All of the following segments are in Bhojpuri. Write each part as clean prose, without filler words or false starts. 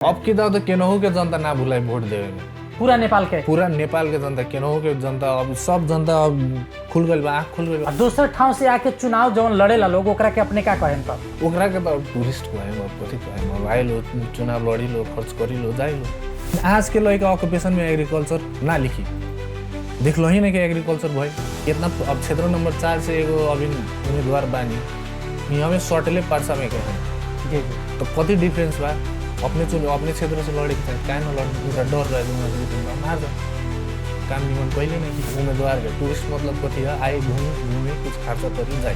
अब की तो केनहू के जनता ना भूलाई वोट देवे में पूरा नेपाल के जनता केनहू के जनता अब सब जनता अब खुल गइल बा, आँख खुल गइल बा। दोसर ठाव से आके चुनाव जौन लड़ेला लोग ओकरा के अपने का कहें त ओकरा के तो टूरिस्ट कहें, अब कथी कहें, अब आइल हो चुनाव लड़ी लो, खर्च करी लो, जाई लो। आज के लड़का ऑक्यूपेशन में एग्रीकल्चर ना लिखी, देखलो ही नहीं कि एग्रीकल्चर भाई इतना। अब क्षेत्र नंबर 4 से एगो अभी उम्मीदवार बानी यहाँ में सटले पर्सा में कहें जी तो कति डिफरेंस बा। अपने क्षेत्र से लड़े के क्या न लड़े, डर रहे मार जा काम निमन कहिले नहीं कि उम्मीदवार के टूरिस्ट मतलब कथी है, आए घूमे कुछ खर्चा करी जाए,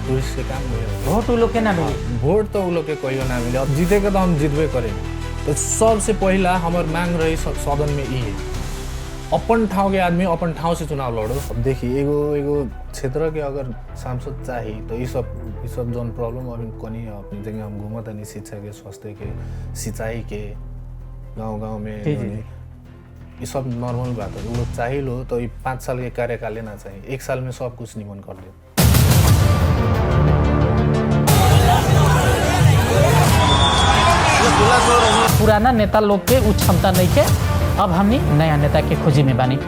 टूरिस्ट के काम हो। वोट उ लोग के ना मिली, वोट तो उ लोग के कहियो ना मिले। अब जीते के तो हम जीतबे करें। तो सबसे पहला हमार मांग रही सदन में ये अपन ठाव के आदमी अपन ठाव से चुनाव लड़ो। अब देखिए एगो क्षेत्र के अगर सांसद चाहिए तो ये सब जौन प्रॉब्लम अभी कनी अपनी जगह हम घूमत नहीं, शिक्षा के, स्वास्थ्य के, सिंचाई के, गांव में ये सब नॉर्मल बात है। वो लोग चाहिए लो तो 5 साल के कार्यकाल लेना चाहिए, 1 साल में सब कुछ निमन कर दे। पुराना नेता लोग के उ क्षमता नहीं के, अब हमनी नया नेता के खोजी में बानी।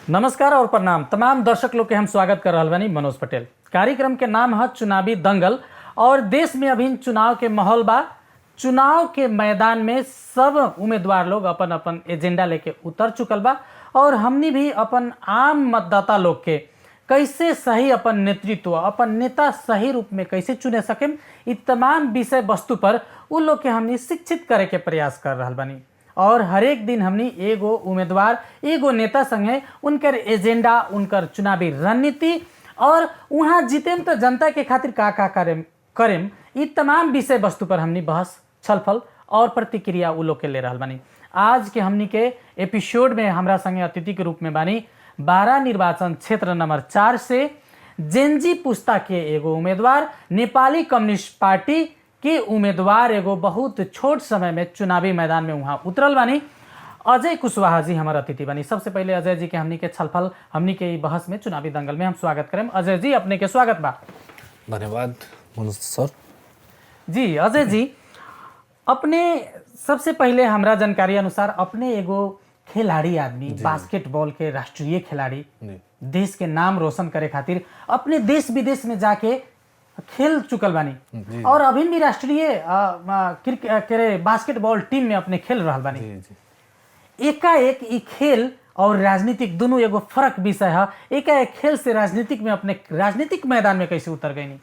नमस्कार और प्रणाम तमाम दर्शक लोग के हम स्वागत कर रहल बानी। मनोज पटेल। कार्यक्रम के नाम है चुनावी दंगल और देश में अभी चुनाव के माहौल बा। चुनाव के मैदान में सब उम्मीदवार लोग अपन अपन एजेंडा लेके उतर चुकल बा और हमनी भी अपन आम मतदाता लोग के कैसे सही अपन नेतृत्व, अपन नेता सही रूप में कैसे चुने सकें, इ तमाम विषय वस्तु पर उन लोग के हमनी शिक्षित करे के प्रयास कर रहल बानी। और हर एक दिन हमनी एगो उम्मीदवार, एगो नेता संगे उनकर एजेंडा, उनकर चुनावी रणनीति और वहाँ जीतेम तो जनता के खातिर का करेम इ तमाम विषय वस्तु पर हमनी बहस, छलफल और प्रतिक्रिया उ लोग के ले रहल बानी। आज के हमनी के एपिसोड में हमरा संगे अतिथि के रूप में बानी 12 निर्वाचन क्षेत्र नंबर 4 से जेनजी पुस्ता के एगो उम्मीदवार, नेपाली कम्युनिस्ट पार्टी के उम्मीदवार, एगो बहुत छोट समय में चुनावी मैदान में वहाँ उतरल बानी अजय कुशवाहा जी हमारा अतिथि बानी। सबसे पहले अजय जी के हमनी के छलफल, हमनी के बहस में, चुनावी दंगल में हम स्वागत करें। अजय जी अपने के स्वागत बा। धन्यवाद मनोज सर। जी अजय जी, अपने सबसे पहले हमरा जानकारी अनुसार अपने एगो खिलाड़ी आदमी, बास्केटबॉल के राष्ट्रीय खिलाड़ी, देश के नाम रोशन करे खातिर अपने देश विदेश में जाके खेल चुकल बानी और अभी भी राष्ट्रीय बास्केटबॉल टीम में अपने खेल रहा बानी। एकाएक ई खेल और राजनीतिक दोनों एगो फर्क विषय है। एकाएक खेल से राजनीतिक में अपने राजनीतिक मैदान में कैसे उतर गई?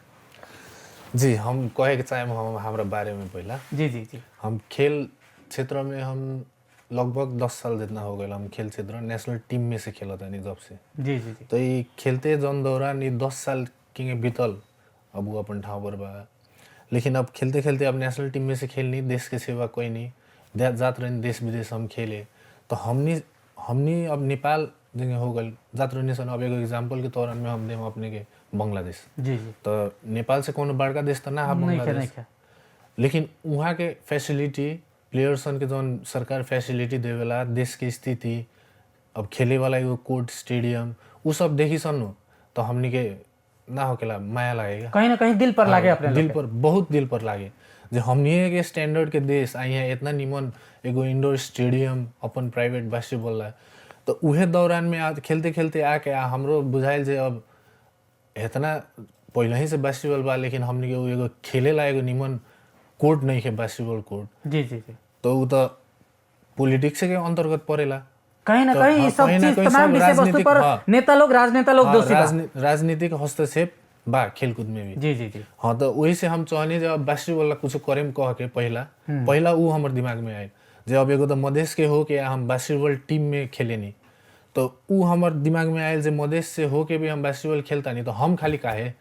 जी हम कहे के चाहे हमारा बारे में पहला जी हम खेल क्षेत्र में हम लगभग 10 साल जितना हो गया। हम खेल क्षेत्र नेशनल टीम में से खेला था जब से। जी तो ये खेलते जन दौरान ये 10 साल के बीतल, अब वो अपन ठाव पर बा। लेकिन अब खेलते खेलते अब नेशनल टीम में से खेलनी, देश के सेवा कोई नहीं, जात रही देश विदेश हम खेले। तो हमनी अब नेपाल जगह हो गए जात रहने सन। अब एगो एग्जाम्पल के तौर में हम देम अपने के बांग्लादेश। जी तो नेपाल से कोनो बड़का देश तो ना है बांग्लादेश, लेकिन वहाँ के फैसिलिटी, प्लेयर्सन के जौन सरकार फैसिलिटी देवेला, देश की स्थिति, अब खेले वाला एगो कोर्ट, स्टेडियम, वो सब देखी सन तो हमनी के ना होकेला माया लागेगा, कहीं ना कहीं दिल पर लागे, अपने दिल पर बहुत दिल पर लागे। जो हमनी के स्टैंडर्ड के देश आई है, इतना निमन एगो इंडोर स्टेडियम अपन प्राइवेट बास्केटबॉल ला। तो उहे दौरान में आज खेलते खेलते आके हमरो बुझाइल जे अब इतना पहले ही से बास्केटबॉल बा, लेकिन हमनी के एगो खेले ला एगो निमन कोर्ट नहीं है, बास्केटबॉल कोर्ट। जी तो वो तो पॉलिटिक्स के अंतर्गत पड़ेला। कहीं ना कहीं सब चीज, तमाम विषय वस्तु पर नेता लोग, राजनेता लोग दोषी बा। राजनीतिक हस्तक्षेप बा खेलकूद में भी। जी हाँ, तो वही से हम चाहनी जब बास्केटबॉल ला कुछ करेम कह के पहला वो हमार दिमाग में आए जे अब एगो तो मधेश के हो के हम बास्केटबॉल टीम में खेले नहीं। तो वो हमार दिमाग में आयल जे मधेश से हो के भी हम बास्केटबॉल खेलता नहीं, तो हम खाली काहे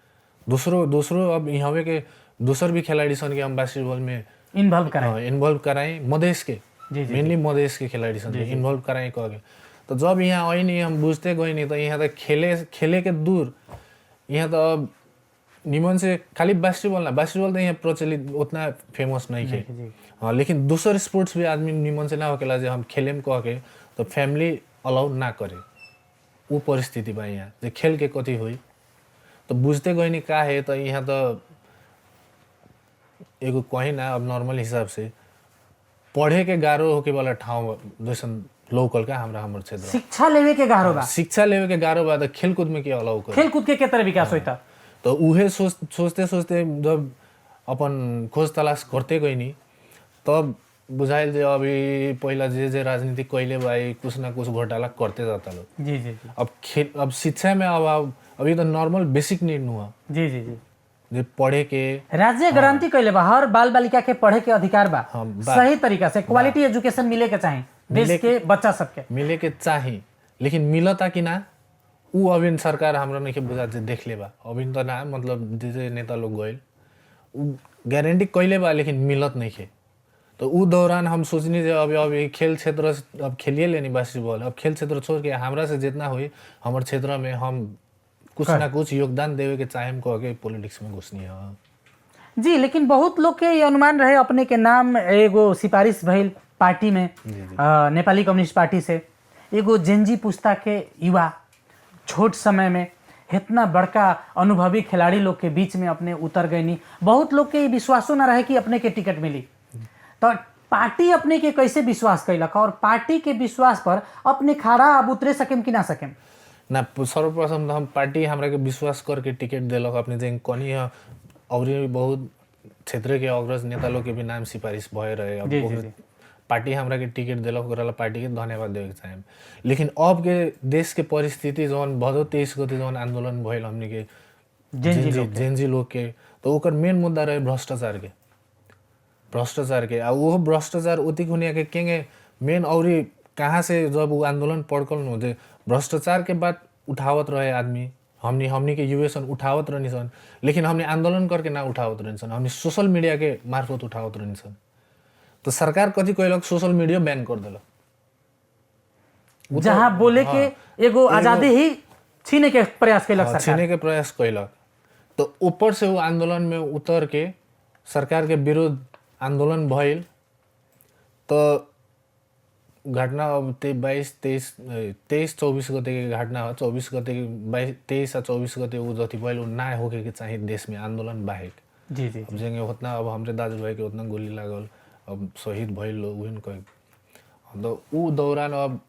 दूसरों अब यहाँ के दूसर भी खिलाड़ी सन के हम बास्केटबॉल में इन्वॉल्व कराएं, मधेश के मेनली मधेश के खिलाड़ी सन इन्वॉल्व कराएं कह के। तो जब यहाँ आई नहीं, हम बुझते गए नहीं, तो यहाँ तो खेले के दूर, यहाँ तो अब निमन से खाली बास्केटबॉल तो यहाँ प्रचलित उतना फेमस नहीं थे। हाँ लेकिन दूसर स्पोर्ट्स भी आदमी निमन से ना होकेला जे हम खेलेम कह के तो फैमिली अलाउ ना करे वो परिस्थिति बा यहाँ जे खेल के कथी हुई तो बुझते गई नहीं का है तो यहाँ तो एगो कहीं ना अब नॉर्मल हिसाब से पढ़े के गारो होके वाला ठाउँ जैसन लोकल का हमर क्षेत्र शिक्षा लेवे के गारो बा शिक्षा लेवे के गारो बा तो खेलकूद में के अलाउ करे खेलकूद के तरह विकास होता तो उहे सोचते सोचते जब अपन खोज तलाश करते गई नहीं तब बुझाइल जे अभी पहिला जे राजनीति कइले भाई कुछ ना कुछ घोटाला करते जाता लोग जी जी जी अब शिक्षा में अभाव अभी तो नॉर्मल बेसिक नीड हुआ जी जी जी जे पढ़े के राज्य गारंटी कैले बा हर बाल बालिका के पढ़े के अधिकार बा हाँ, बा। सही तरीका से क्वालिटी एजुकेशन मिले के चाही देश के बच्चा सबके मिले के चाही लेकिन मिलता कि ना ऊ अभी सरकार हाम्रो नहीं बुझा जे देख ले बा अभी तो ना मतलब जे नेता लोग गए ऊ गारंटी कैले बा लेकिन मिलत नहीं खे तो ऊ दौरान हम सोचनी जे अभी खेल क्षेत्र अब खेलिए लेनी बास्केटबॉल अब खेल क्षेत्र छोड़ के हमरा से जितना हुई हमारे क्षेत्र में हम कुछ ना कुछ योगदान देवे के चाहे कह के पॉलिटिक्स में घुसनी है जी लेकिन बहुत लोग के ये अनुमान रहे अपने के नाम एगो सिफारिश भइल पार्टी में नेपाली कम्युनिस्ट पार्टी से एगो जेनजी पुस्ता के युवा छोट समय में इतना बड़का अनुभवी खिलाड़ी लोग के बीच में अपने उतर गए नहीं बहुत लोग के विश्वासों ना रहे कि अपने के टिकट मिली तो पार्टी अपने के कैसे विश्वास कैलक और पार्टी के विश्वास पर अपने खड़ा अब उतरे सकेम कि ना सकेम ना सर्वप्रथम तो हम पार्टी हमरा के विश्वास करके टिकट दिलक अपने जे कनी है और भी बहुत क्षेत्र के अग्रज नेता लोग के भी नाम सिफारिश भए रहे अब पार्टी हमरा के टिकट दिलक ओकरा पार्टी के धन्यवाद देवे के चाहे लेकिन अब के देश के परिस्थिति जौन भदौ 23 गते जौन आंदोलन भइल हमने के जेनजी लोग के तो ओकर मेन मुद्दा रहे भ्रष्टाचार के आ वो भ्रष्टाचार उतिक होने के केंगे मेन और कहाँ से जब वो आंदोलन पड़कल न होते भ्रष्टाचार के बाद उठावत रहे आदमी हमनी के युवेशन उठावत रहनी सन लेकिन हमने आंदोलन करके ना उठावत रहनी सन हमने सोशल मीडिया के मार्फत उठावत रहनी सन तो सरकार कथी कहलक सोशल मीडिया बैन कर दिलक जहाँ बोले के एगो आजादी ही छीने के प्रयास कैलक सरकार छीने के प्रयास कैलक तो ऊपर से वो आंदोलन में उतर के सरकार के विरुद्ध आंदोलन भइल तो घटना अब 23-24 गते के घटना हो 24 गते 23 और 24 गते वो जति भइल वो ना होके के चाहिए देश में आंदोलन बाहेक जी जी अब जेंगे उतना अब हमरे दाजु भाई के उतना गोली लागल अब शहीद भइल लोग उहन कह तो ऊ दौरान अब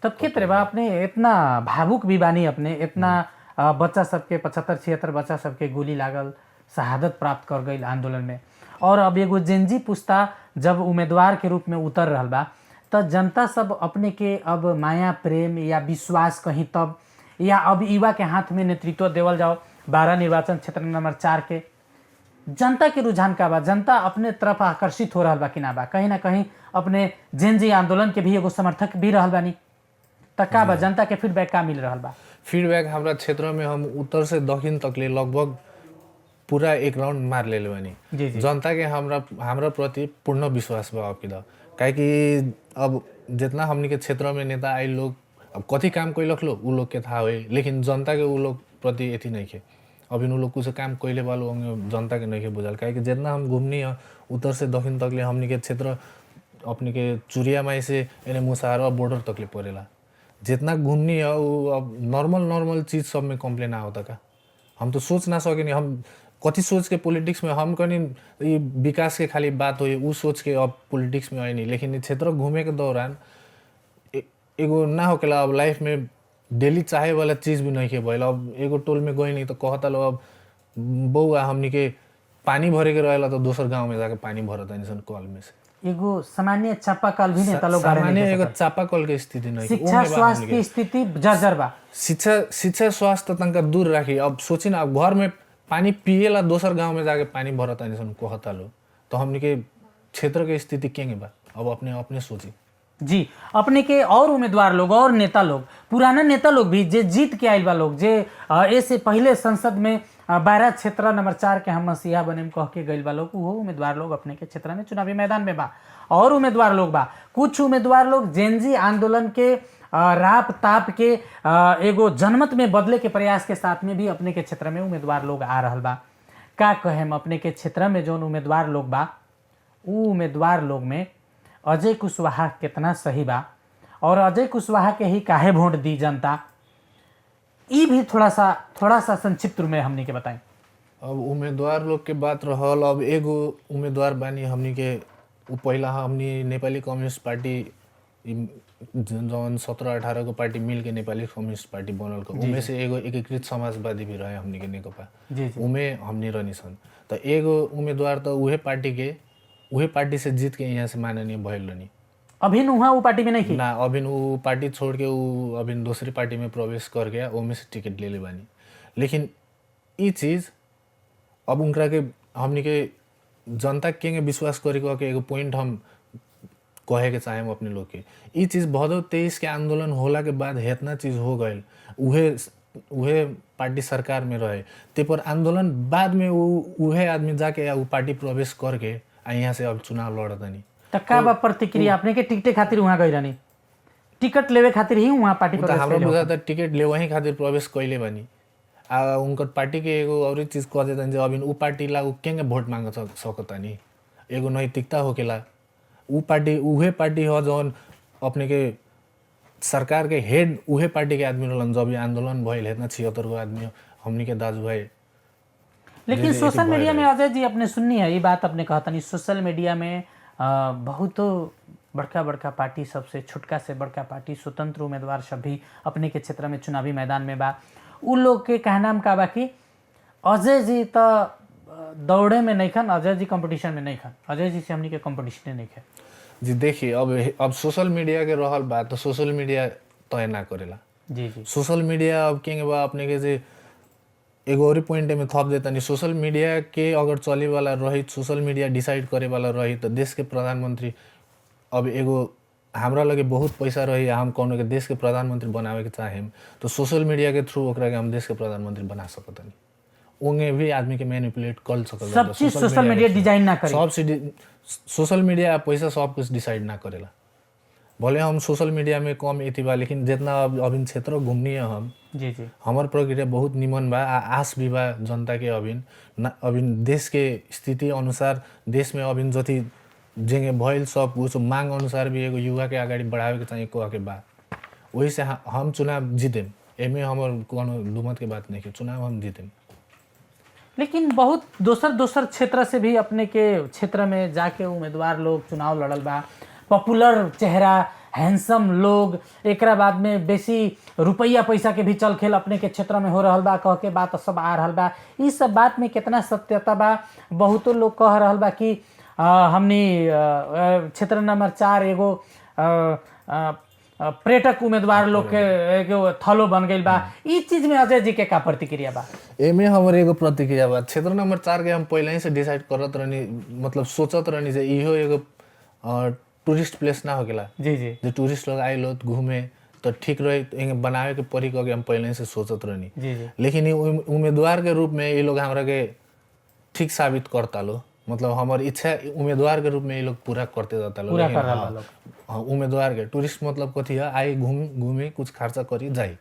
तब के तरह आपने इतना भावुक भी बानी अपने इतना बच्चा सबके 75-76 बच्चा सबके गोली लागल शहादत प्राप्त कर गई आंदोलन में और अब एगो जेनजी पुस्ता जब उम्मीदवार के रूप में उतर रहा बा तो जनता सब अपने के अब माया प्रेम या विश्वास कहीं तब या अब युवा के हाथ में नेतृत्व देवल जाओ 12 निर्वाचन क्षेत्र नंबर 4 के जनता के रुझान का बा जनता अपने तरफ आकर्षित हो रहा बा कि ना बा कहीं ना कहीं अपने जेनजी आंदोलन के भी एगो समर्थक भी रहल बानी त का बा जनता के फीडबैक का मिल रहा बा फीडबैक हमरा क्षेत्र में हम उत्तर से दक्षिण तक ले लगभग पूरा एक राउंड मार ले बानी जनता के हमरा प्रति पूर्ण विश्वास बा आपकी दा काहे कि अब जितना हमनी के क्षेत्र में नेता आए लोग अब कथी काम कैलक लोग उ लोग के था हुए लेकिन जनता के उ लोग प्रति एथी नहीं के अभी उ लोग कुछ काम कैले वालो होंगे जनता के नहीं के बुझल काहे कि जितना हम घूमनी है उत्तर से दक्षिण तक ले हमनी के क्षेत्र अपने के चुरिया माई से एने मुसार बॉर्डर तक ले पड़ेला जितना घूमनी है वो अब नॉर्मल चीज सब में कंप्लेन आ होता का हम तो सोच ना सके हम कथी सोच के पॉलिटिक्स में हम कहीं ये विकास के खाली बात हो वो सोच के अब पॉलिटिक्स में आए नहीं लेकिन क्षेत्र घूमे के दौरान एगो ना होकेला अब लाइफ में डेली चाहे वाला चीज भी नहीं के भइल अब एगो टोल में गई नहीं तो कहता लो अब बउआ हमनी के पानी भरे के रहेला तो दोसर गांव में जाके पानी भरत है कल में से एगो सामान्य चापाकल भी नेता लोग सामान्य एगो चापाकल के स्थिति नहीं शिक्षा स्वास्थ्य की स्थिति जर्जर बा शिक्षा स्वास्थ्य तंका दूर राखी अब सोची ना अब घर में पानी पिएला दोसर गांव में जाके पानी भरत है कहता लो तो हमनी के क्षेत्र के स्थिति केंगे बा अब अपने सोची जी अपने के और उम्मीदवार लोग और नेता लोग पुराना नेता लोग भी जे जीत के आयल बा लोग जे ऐसे पहले संसद में 12 क्षेत्र नंबर 4 के हम मसीहा बने कह के गइल बा लोग वो उम्मीदवार लोग अपने के क्षेत्र में चुनावी मैदान में बा और उम्मीदवार लोग बा कुछ उम्मीदवार लोग जेनजी आंदोलन के राप ताप के एगो जनमत में बदले के प्रयास के साथ में भी अपने के क्षेत्र में उम्मीदवार लोग आ रहा बा का कहें अपने के क्षेत्र में जो उम्मीदवार लोग बा उ उम्मीदवार लोग में अजय कुशवाहा कितना सही बा और अजय कुशवाहा के ही काहे वोट दी जनता, ये भी थोड़ा सा संक्षिप्त रूप में हमनी के बताएं। अब उम्मीदवार लोग के बात रहल, अब एगो उम्मीदवार बानी हमनी के, उ पहिला हमनी नेपाली कम्युनिस्ट पार्टी जौन 17-18 को पार्टी मिल के नेपाली कम्युनिस्ट पार्टी बनल को, उमे से एगो एकीकृत समाजवादी भी रहे हमनी के नेकपा, उमे हमनी रहनी सन। तो एगो उम्मीदवार तो उहे पार्टी से जीत के यहाँ से माननीय भइल रहनी। अभी वहाँ वो पार्टी में नहीं थी ना, अभी वो पार्टी छोड़ के वो अभी दूसरी पार्टी में प्रवेश कर गया, ओमे से टिकट ले बानी। लेकिन ये चीज़ अब उनकरा के हमनी के जनता के विश्वास करे के एगो पॉइंट हम कहे के चाहेम अपने लोग के, ये चीज़ भदौ 23 के आंदोलन होला के बाद हेतना चीज़ हो गए, उहे पार्टी सरकार में रहे, ते पर आंदोलन बाद में उहे आदमी जाके वो पार्टी प्रवेश करके यहाँ से अब चुनाव लड़तनी। तो का बा प्रतिक्रिया अपने के टिकटे खातिर वहाँ गई रहनी, टिकट लेवे खातिर ही वहाँ पार्टी प्रवेश हमरा बुझाता टिकट ले वही खातिर प्रवेश कैले बानी। आ उनकर पार्टी के एगो और चीज़ कह देतन जे अभी उ पार्टी ला केंगे वोट मांग सकतानी, एगो नैतिकता होकेला। उ पार्टी उहे पार्टी हो जौन अपने के सरकार के हेड उहे पार्टी के आदमी रहलन, जब ये आंदोलन भइल हेतना 76 गो आदमी हमनी के दाजू भाई। लेकिन सोशल मीडिया में अजय जी अपने सुननी है ये बात, अपने कहता नहीं सोशल मीडिया में बहुत बड़का पार्टी सबसे छुटका से बड़का पार्टी स्वतंत्र उम्मीदवार सब भी अपने के क्षेत्र में चुनावी मैदान में बा, उ लोग के कहना का बा कि अजय जी तो दौड़े में नहीं खन, अजय जी कंपटीशन में नहीं खन, अजय जी से हमनी के कंपटीशन नहीं है। जी देखिए अब सोशल मीडिया के रहल बात, तो सोशल मीडिया तय ना करेला। जी सोशल मीडिया अब के बा अपने के जे एगो और पॉइंट में थप देता नहीं, सोशल मीडिया के अगर चले वाला रही, सोशल मीडिया डिसाइड करे वाला रही, तो देश के प्रधानमंत्री अब एगो हमरा लगे बहुत पैसा रही, हम कौन के देश के प्रधानमंत्री बनावे के चाहेम तो सोशल मीडिया के थ्रू ओकरा के हम देश के प्रधानमंत्री बना सकत नहीं। ओंगे भी आदमी के मैनिपुलेट कर सकत, सब चीज सोशल मीडिया डिजाइन ना करे, सब सोशल मीडिया पैसा सब कुछ डिसाइड ना करेला। भले हम सोशल मीडिया में कम एथी बा, लेकिन जितना अभी क्षेत्र घूमनी है हम जी हमार प्रक्रिया बहुत निमन बा, आस भी बा जनता के अभी देश के स्थिति अनुसार देश में अभी जति जेंगे भइल सब कुछ मांग अनुसार भी एगो युवा के अगाडि बढ़ावे के चाहिए कह के बा, वही से हम चुनाव जीतेम, एमे हमर कोनो दुमत के बात नहीं है, चुनाव हम जीतेम। लेकिन बहुत दोसर क्षेत्र से भी अपने के क्षेत्र में जाके उम्मीदवार लोग चुनाव लड़ल बा, पॉपुलर चेहरा हैंडसम लोग, एकरा बाद में बेसी रुपया पैसा के भी चल खेल अपने के क्षेत्र में हो रहल बा कह के बात सब आ रहल बा, इस सब बात में कितना सत्यता बा? बहुतो लोग कह रहल बा कि हमनी क्षेत्र नंबर 4 एगो पर्यटक उम्मीदवार लोग के एगो थलो बन गई बा, इस चीज में अजय जी के का प्रतिक्रिया बा? एमे हमर एगो प्रतिक्रिया बा, क्षेत्र नंबर 4 के हम पहले ही से डिसाइड करत रहनी, मतलब सोचत रहनी जे इहो एगो टूरिस्ट प्लेस ना होकेला। जी जो टूरिस्ट लोग आए लोग घूमे तो ठीक रहे, बनावे के परी के हम पहले से सोचत रहनी। जी लेकिन उम्मीदवार के रूप में ये लोग हमरा के ठीक साबित करता लो, मतलब हमार इच्छा उम्मीदवार के रूप में ये लोग पूरा करते जाता लो। उम्मीदवार के टूरिस्ट मतलब कथी है, आई घूमे कुछ खर्चा करी जाए,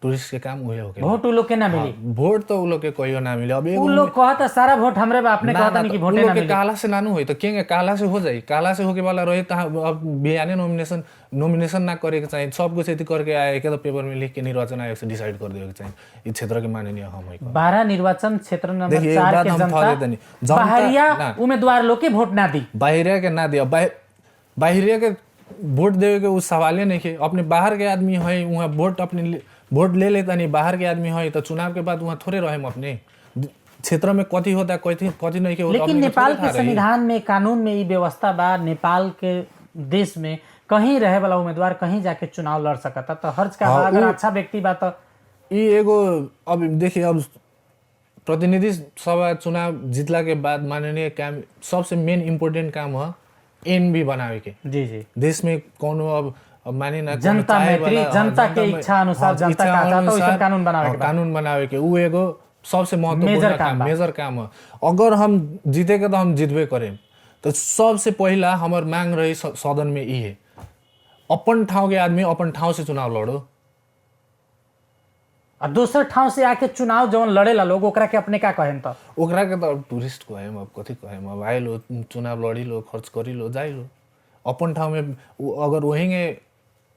टूरिस्ट के काम उहे होके वोट उ लोग के ना मिली, वोट तो उ लोग के कहियो ना मिले। अब उ लोग कहता सारा वोट हमरे बा, आपने कहता नहीं कि वोटे ना मिले। काला से नानू होई तो केंगे काला से हो जाई, काला से होके वाला रहे तो अब बिहाने नॉमिनेशन ना करे के चाहिए, सब कुछ यदि करके आए के तो पेपर में लिख के निर्वाचन आयोग से डिसाइड कर देवे के चाहिए। इस क्षेत्र के माननीय हम है 12 निर्वाचन क्षेत्र नंबर 4 के जनता बाहरिया उम्मीदवार लोग के वोट ना दी, बाहरिया के ना दिया, बाहरिया के वोट देवे के उस सवाले नहीं के, अपने बाहर के आदमी है वहाँ वोट अपने वोट ले लेता नहीं, बाहर के आदमी है तो चुनाव के बाद वहाँ थोड़े रहे अपने क्षेत्र में कथी होता है कथी नहीं के होता। लेकिन नेपाल के संविधान में कानून में ये व्यवस्था बा, नेपाल के देश में कहीं रहे वाला उम्मीदवार कहीं जाके चुनाव लड़ सकता, तो हर्ज का अगर अच्छा व्यक्ति बा तो ये एगो अब देखिए, अब प्रतिनिधि सभा चुनाव जीतला के बाद माननीय काम सबसे मेन इम्पोर्टेंट काम है एनबी बनावे के। जी देश में कोनो अब मानी ना जनता मैत्री, जनता के इच्छा अनुसार जनता का चाहता वैसा कानून बनावे के उ एगो सबसे महत्वपूर्ण मेजर काम है। अगर हम जीते के तो हम जीतबे करें, तो सबसे पहला हमार मांग रही सदन में ई है अपन ठाव के आदमी अपन ठाव से चुनाव लड़ो, और दोसर ठाव से आके चुनाव जवन लड़ेला लोग ओकरा के अपने का कहें तो ओकरा के तो अब टूरिस्ट कहेम, अब कथी कहेम, अब आइलो चुनाव लड़ी लो, खर्च करी लो, जाइलो अपन ठाउँ में अगर वहीं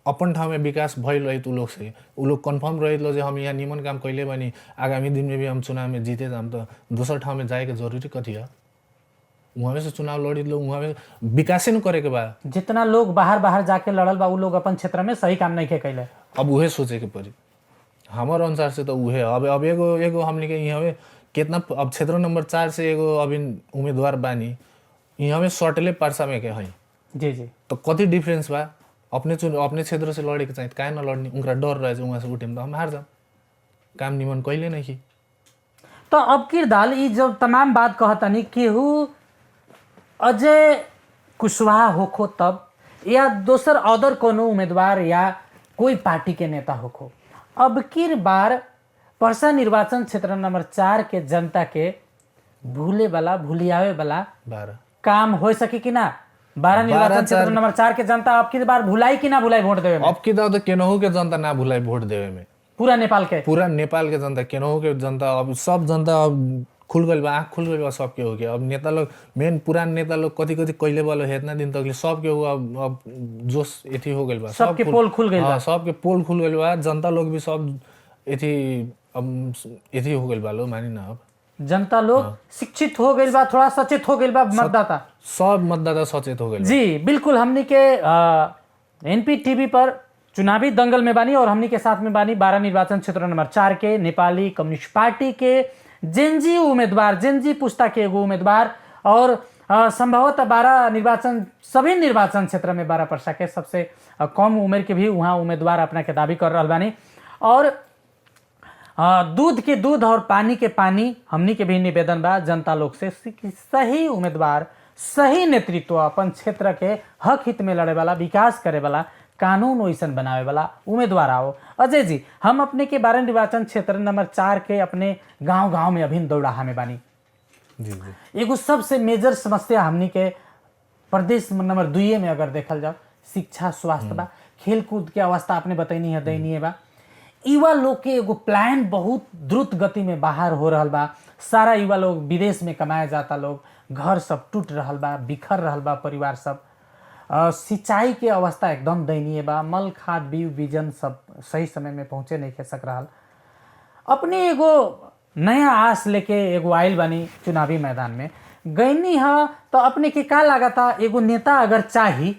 अपन ठाउँ में विकास भइल रही उ लोग से, उ लोग कन्फर्म रही जे हम यहाँ निमन काम कैले बनी आगामी दिन में भी हम चुनाव में जीते जाम, तो दोसर ठाउँ में जाए के जरूरी कथी है? वहाँ में से चुनाव लड़ी लो, वहाँ में विकासे न करे के बा। जितना लोग बाहर बाहर जाके लड़ल बा उ लोग अपन क्षेत्र में सही काम नहीं के कैले। अब उहे सोचे के पड़ी हमारे अनुसार से तो उहे। अब एगो हमने के यहाँ में कितना, अब क्षेत्र नंबर 4 से एगो अभी उम्मीदवार बानी, यहाँ में सटले पर्सा में के है जी जी, तो कति डिफरेंस बा? अपने क्षेत्र से लड़े के चाहिए, काहे न लड़नी? उनका डर रहे वहाँ से उठेम तो हम हार जाम, काम निमन कैले नहीं की। तो अब किरदाल ये जब तमाम बात कहतनी केहू अजय कुशवाहा होखो तब या दोसर अदर कोनो उम्मीदवार या कोई पार्टी के नेता होखो, अब किर बार पर्सा निर्वाचन क्षेत्र नंबर 4 के जनता के भूले वाला भूलियावे वाला 12 काम हो सके कि ना? 12 निर्वाचन क्षेत्र नंबर 4 के जनता अब की बार भुलाई कि ना भुलाई वोट देवे में? अब की तो केनहू के जनता ना भुलाई वोट देवे में, पूरा नेपाल के जनता, केनहू के जनता, अब सब जनता अब खुल गइल बा, आँख खुल गइल बा सबके हो गया। अब नेता लोग मेन पुरान नेता लोग कथी कैले वाला है इतना दिन तक सबके हो, अब जोश एथी हो गइल बा, सबके पोल खुल गइल बा, सबके पोल खुल गइल बा, जनता लोग भी सब एथी अब एथी हो गइल बा लो, मानी ना अब जनता लोग शिक्षित हो गइल बा, थोड़ा सचेत हो गइल बा, मतदाता सब मतदाता सचेत हो गइल जी। बिल्कुल हमनी के एनपी टीवी पर चुनावी दंगल में बानी और हमनी के साथ में बानी 12 निर्वाचन क्षेत्र नंबर 4 के नेपाली कम्युनिस्ट पार्टी के जेनजी उम्मीदवार, जेनजी पुस्ता के एगो उम्मीदवार और संभवतः 12 सभी निर्वाचन क्षेत्र में 12 पर्सा के सबसे कम उम्र के भी वहाँ उम्मीदवार अपना के दावी कर रहा बानी। और दूध के दूध और पानी के पानी हमनी के भी निवेदन बा जनता लोग से सही उम्मीदवार, सही नेतृत्व, अपन क्षेत्र के हक हित में लड़े वाला, विकास करे वाला, कानून वैसन बनावे वाला उम्मीदवार आओ। अजय जी, हम अपने के 12 निर्वाचन क्षेत्र नंबर 4 के अपने गांव-गांव में अभी दौड़ाहा में बानी जी जी। एगो सबसे मेजर समस्या हमनी के प्रदेश नंबर 2 में अगर देखल जाओ शिक्षा, स्वास्थ्य बा, खेलकूद के अवस्था आपने बतैनी है, दयनीय बा। युवा लोग के एगो प्लान बहुत द्रुत गति में बाहर हो रहा बा, सारा युवा लोग विदेश में कमाए जाता, लोग घर सब टूट रहा बा, बिखर रहा बा परिवार सब। सिंचाई के अवस्था एकदम दयनीय बा, मल खाद बीजन सब सही समय में पहुँचे नहीं के सक रहा। अपने एगो नया आस लेके एगो आइल बानी चुनावी मैदान में गईनी है, तो अपने के का लागता एगो नेता अगर चाही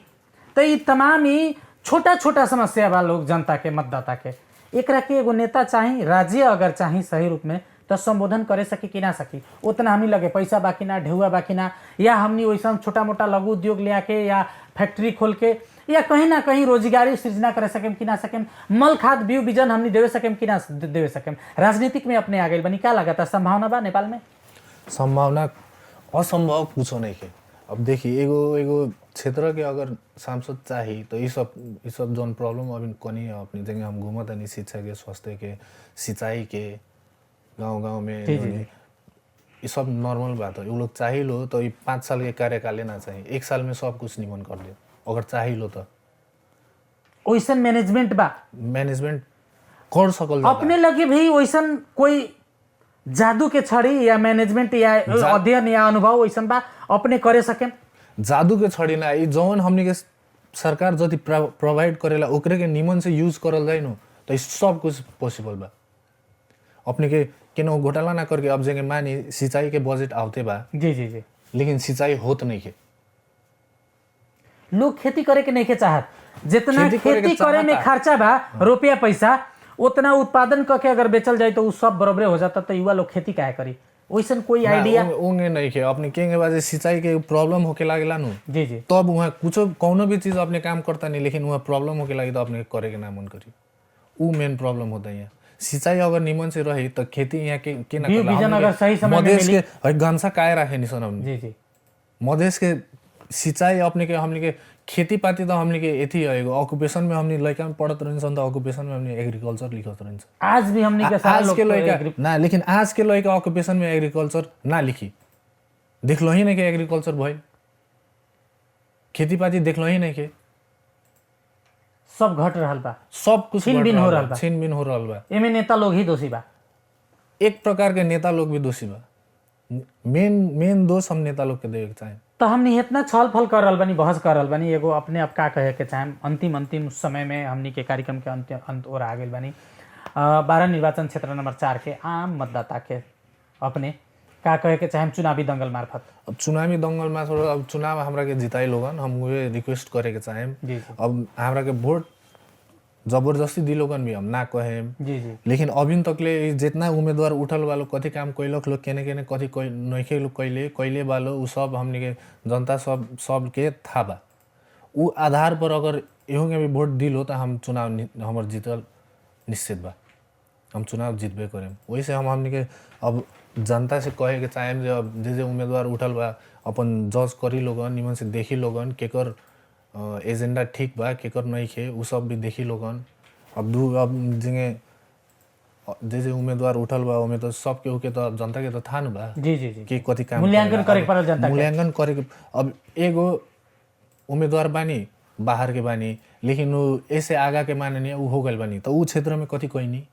तो ये तमाम ही छोटा छोटा समस्या बा लोग जनता के, मतदाता के, एकरा के एगो नेता चाही, राज्य अगर चाही सही रूप में तो संबोधन करे सकी कि ना सकी, उतना हमनी लगे पैसा बाकी ना, ढेउआ बाकी ना, या हमनी वैसा छोटा मोटा लघु उद्योग ले आके या फैक्ट्री खोल के या कहीं ना कहीं रोजगारी सृजना करे सकेम कि ना सकेम, मल खाद बीजन हमनी देवे सकेम कि ना देवे सकेम। राजनीतिक में अपने आ गए बनी, क्या लगा था संभावना बा नेपाल में? संभावना असंभव कुछ नहीं है। अब देखिए एगो क्षेत्र के अगर सांसद चाहिए तो ये सब जौन प्रॉब्लम अभी कनी है अपनी जगह हम घूमत नहीं, शिक्षा के, स्वास्थ्य के, सिंचाई के, गांव में ये सब नॉर्मल बात है। वो लोग चाहिए लो तो ये 5 साल के कार्यकाल लेना चाहिए, 1 साल में सब कुछ निमन कर दे अगर चाहिए लो तो। वैसन मैनेजमेंट बा, मैनेजमेंट कर सकल अपने लगे भी वैसन कोई जादू के छड़ी या मैनेजमेंट या अध्ययन या अनुभव वैसन बा अपने करे सके? जादू के छड़ी ना, ये जौन हमनी के सरकार जति प्रोवाइड करेला ओकरे के निमन से यूज करल जाए नो तो सब कुछ पॉसिबल बा। अपने के केनो घोटाला ना करके अब जगह मानी सिंचाई के बजट आवते बा, जी जी जी, लेकिन सिंचाई होत नहीं है। लोग खेती करे के नहीं के चाहत, जितना खेती करे में खर्चा बा रुपया पैसा, उतना उत्पादन करके अगर बेचल जाए तो सब बराबर हो जाता, तो युवा लोग खेती काहे करी? वैसन कोई आइडिया उंगे नहीं है। अपने केंगे बाजे सिंचाई के प्रॉब्लम होके लागेला नु, जी जी, तब वहाँ कुछ कौनो भी चीज अपने काम करता नहीं, लेकिन वहाँ प्रॉब्लम होके लगी तो अपने करे के ना मन करी, वो मेन प्रॉब्लम होता है। सिंचाई अगर निमन से रही तो खेती यहाँ के ना बीजन अगर सही समय में मिली, गमसा काहे राखे नि सन हमने, जी जी, मधेश के सिंचाई अपने के हमने के खेती पाती तो हमने के एथी है ऑक्युपेशन में हमने लड़का में पढ़त रहन्छ त ऑक्युपेशन में हमने एग्रीकल्चर लिखत रहन्छ। आज भी हमने के सारा लोग ना, लेकिन आज के लड़का ऑक्युपेशन में एग्रीकल्चर ना लिखी, देखलो ही नहीं के एग्रीकल्चर भइल, खेती पाती देखलो ही नहीं के, सब घट रहल बा, सब कुछ छीनबीन हो रहल बा। छीनबीन हो रहल बा। एमे नेता लोग ही दोषी बा। एक प्रकार के नेता लोग भी दोषी बा। मेन दोष हम नेता लोग के देवे के चाहे। तो हमनी इतना छल फल कर रहल बानी, बहस कर रहल बानी, एगो अपने आप का कहे के चाहे अंतिम समय में हमनी के कार्यक्रम के अंत और आ गइल बानी। 12 निर्वाचन क्षेत्र नंबर 4 के आम मतदाता के अपने का कहे के चाहे चुनावी दंगल मार्फत? अब चुनावी दंगल में थोड़ा अब चुनाव हमरा के जिताई लोगन, हम उहे रिक्वेस्ट करे के चाहे। जी अब हमरा के वोट जबरदस्ती दी लोगन भी हम ना कहे, जी लेकिन अभी तकले जितना उम्मीदवार उठल वालो कथी काम कैलक लोग केने केने कथी नइखे लोग कैले वालो उ सब हमनी के जनता सब के था बा। उ आधार पर अगर एहू के भी वोट दिलो तो हम चुनाव हमर जीतल निश्चित बा, हम चुनाव जीतबे करेम। वही से हम हमनी के अब जनता से कहे के चाहेम जे अब जे उम्मीदवार उठल बा अपन जज करी लोगन, निमन से देखी लोगन केकर एजेंडा ठीक बा केकर नइखे उ सब भी देखी लोगन। अब जे उम्मीदवार उठल बा ओमे तो सब केहू के तो जनता के तो था न बा जी कि कथी काम मूल्यांकन करे के पड़ल जनता के। मूल्यांकन करे के। अब एगो उम्मीदवार बानी बाहर के बानी, लेकिन उ ऐसे आगा के माननीय उ हो गइल बानी तो उ क्षेत्र में कथी कोइनी।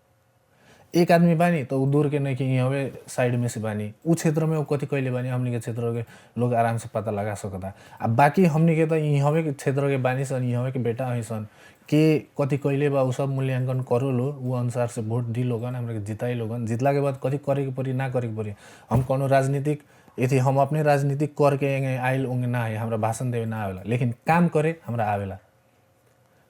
एक आदमी बानी तो उ दूर के नहीं कि यहाँ साइड में से बानी, उ क्षेत्र में उ कथी कैले बानी हमनी के क्षेत्र के लोग आराम से पता लगा सकता। अब बाकी हमनी के तो यहाँ के क्षेत्र के बानी सन, यहाँ के बेटा है सन के कथी कैले बा उ सब मूल्यांकन करो लो, उ अनुसार से वोट दी लोगन, हमरा के जिताई लोगन। जितला के बाद कथी करे के पड़ी ना करे के पड़ी, हम कोनो राजनीतिक यदि हम अपने राजनीतिक करके आइल होंगे ना है, हमरा भाषण देवे ना आवेला, लेकिन काम करे हमरा आवेला।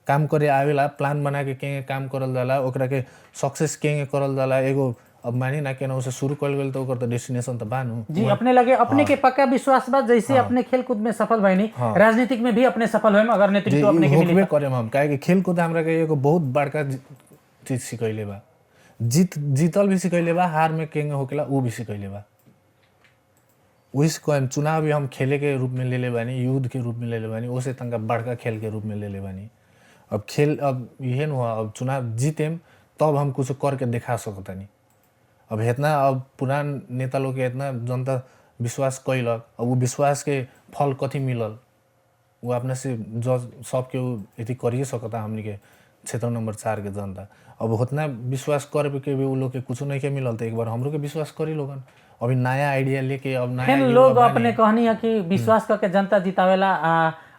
काम करे आवेला, प्लान बना के केंगे काम करल जाला, ओकरा के सक्सेस केंगे करल जाला। एगो अब मानी ना केना उसे शुरू कर गेल तो ओकर तो डेस्टिनेशन तो बानू जी। अपने लगे अपने के पक्का विश्वास बा जैसे अपने खेलकूद में सफल भइनी, राजनीतिक में भी अपने सफल होइम अगर नेतृत्व अपने के मिली करेम हम। काहे कि खेलकूद हमरा के एगो बहुत बड़का चीज सिखैले बा। जीतल भी सिखैले बा, हार में केंगे होकेला उ भी सिखैले बा। वही से कहम चुनाव भी हम खेले के रूप में ले ले बानी, युद्ध के रूप में ले ले बानी, ओसे तंका बड़का खेल के रूप में ले ले बानी। अब खेल अब यह न हुआ, अब चुनाव जीतेम तब हम कुछ करके दिखा सकतानी। अब इतना अब पुरान नेता लोग के इतना जनता विश्वास कैलक, अब वो विश्वास के फल कथी मिलल वो अपने से जज सबके यदि करिए सकता। हमनी के क्षेत्र नंबर 4 के जनता अब उतना विश्वास कर के भी उ लोग के कुछ नहीं के मिलल तो एक बार हमरो के विश्वास करी लोगन। अभी नया आइडिया लेके अब नया लोग अपने कहनी है कि विश्वास करके जनता जितावेला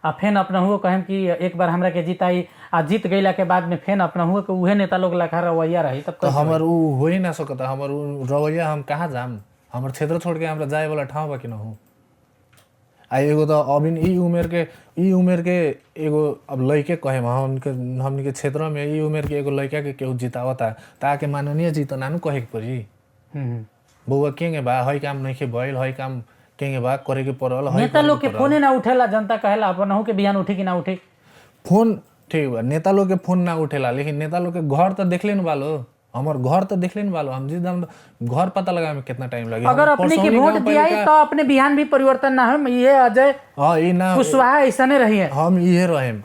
आ फेन अपना हुआ कहें कि एक बार हमरा के जिताई आ जीत गईला के बाद में फेन अपना हुआ कि उहे नेता लोग लखा रवैया रही तब तो हमर उ हो ही ना सकता। हमर उ रवैया हम कहाँ जाम, हमर क्षेत्र छोड़ के हमरा जाए वाला ठाव बा कि न हो। आ एगो तो अभी ई उमेर के एगो अब लइके कहे हमनी के क्षेत्र में ई उमेर के एगो लइका के केहू जितावता ताके माननीय जी तो नानू कहे के पड़ी बउआ केंगे बा हई काम नहीं के भइल, हई काम केंगे बा करे के पड़ल। नेता लोग के फोने ना उठेला, जनता कहेला अपन हो के बिहान उठी कि ना उठी फोन ठीक बा, नेता लोग के फोन ना उठेला, लेकिन नेता लोग के घर तो देखले न बालो, हमर घर तो देखले न बालो। हम जिदम घर पता लगा में कितना टाइम लगे। अगर अपने के वोट दियाई तो अपने बिहान भी परिवर्तन ना हो। ये अजय ई ना कुशवाहा ऐसा नहीं रही है, हम इहे रहेम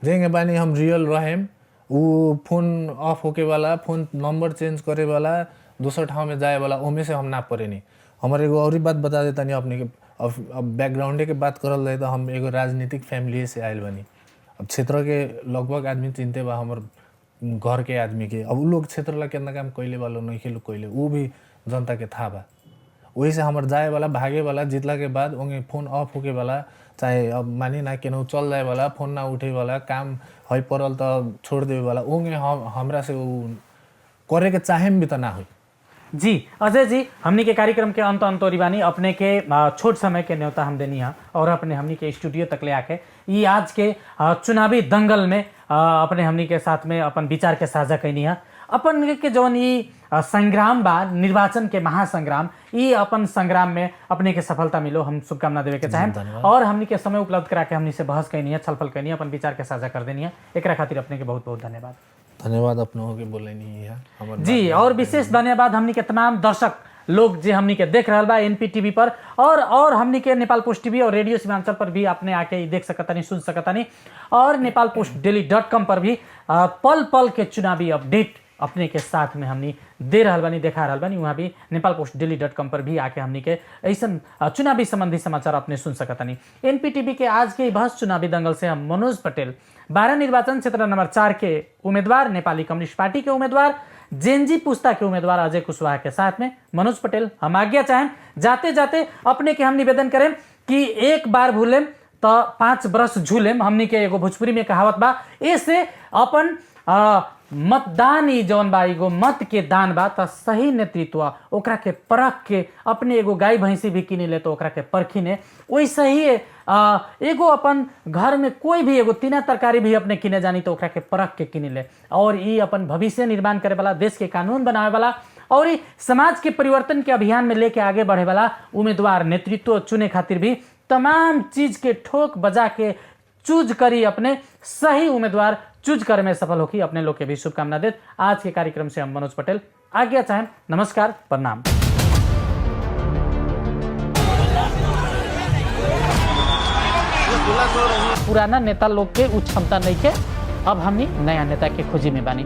जेंगे बानी, हम रियल रहेम। उ फोन ऑफ होके वाला, फोन नंबर चेंज करे वाला, दूसर ठाव में जाए वाला ओमे से हम ना पड़े नहीं। हमारे एगो और बात बता देता नहीं अपने के। अब बैकग्राउंडे के बात करल रहे तो हम एगो राजनीतिक फैमिली से आयल बनी। अब क्षेत्र के लगभग आदमी चिंते बा हमर घर के आदमी के। अब उ लोग क्षेत्र ला कितना काम कैले वालो नहीं खेलो कैले उ भी जनता के था बा। वही से हमर जाए वाला भागे वाला जितला के बाद ओंगे फोन ऑफ होके वाला, चाहे अब मानी ना केनहु चल जाए वाला, फोन ना उठे वाला, काम है पड़ल तो छोड़ देवे वाला ओंगे हमरा से करे के चाहेम भी तो ना हो। जी अजय जी, हमनी के कार्यक्रम के अंत बानी अपने के छोट समय के न्योता हम देनी है और अपने हमनी के स्टूडियो तक ले आके ये आज के चुनावी दंगल में अपने हमनी के साथ में अपन विचार के साझा कैनी है। अपन के जौन ये संग्राम बा, निर्वाचन के महासंग्राम, ये अपन संग्राम में अपने के सफलता मिलो हम शुभकामना देवे के चाहें और हमनी के समय उपलब्ध करा के हमनी से बहस कैनी है, छलफल कैनी है, अपन विचार के साझा कर देनी है। एकरा खातिर अपने के बहुत बहुत धन्यवाद। धन्यवाद अपने हो के बोले नहीं है जी। और विशेष धन्यवाद हमनी के तमाम दर्शक लोग जे हमनी के देख रहा बा एनपी टीवी पर और हमनी के नेपाल पोस्ट टीवी और रेडियो सीमांचल पर भी आपने आके देख सकतानी, सुन सकतानी और नेपाल पोस्ट डेली.com पर भी पल पल के चुनावी अपडेट अपने के साथ में हमनी दे रहल बानी, देखा रहल बानी। वहाँ भी nepalpostdaily.com पर भी आके हमनी के ऐसन चुनावी संबंधी समाचार अपने सुन सकतानी। एनपीटीवी के आज के बहस चुनावी दंगल से हम मनोज पटेल, 12 निर्वाचन क्षेत्र नंबर 4 के उम्मीदवार, नेपाली कम्युनिस्ट पार्टी के उम्मीदवार, जेनजी पुस्ता के उम्मीदवार अजय कुशवाहा के साथ में मनोज पटेल हम आज्ञा चाहें। जाते जाते अपने के हम निवेदन करें कि एक बार भूलें तो 5 बरस झूलें। हमनी के एगो भोजपुरी में कहावत बा, ऐसे अपन मतदान ही जौन बा, एगो मत के दान बा, त सही नेतृत्व ओकरा के परख के, अपने एगो गाय भैंसी भी किने ले तो ओकरा के परखी ने, वैसे ही एगो अपन घर में कोई भी एगो तीना तरकारी भी अपने किने जानी तो ओकरा के परख के किने ले। और ये अपन भविष्य निर्माण करे वाला, देश के कानून बनावे वाला और ये समाज के परिवर्तन के अभियान में लेके आगे बढ़े वाला उम्मीदवार नेतृत्व चुने खातिर भी तमाम चीज के ठोक बजा के चूज करी, अपने सही उम्मीदवार चूज करे में सफल होगी। अपने लोग के भी शुभकामना देत आज के कार्यक्रम से हम मनोज पटेल आज्ञा चाहें। नमस्कार, प्रणाम। पुराना नेता लोग के उच्च क्षमता नहीं के, अब हमनी नया नेता के खोजी में बानी।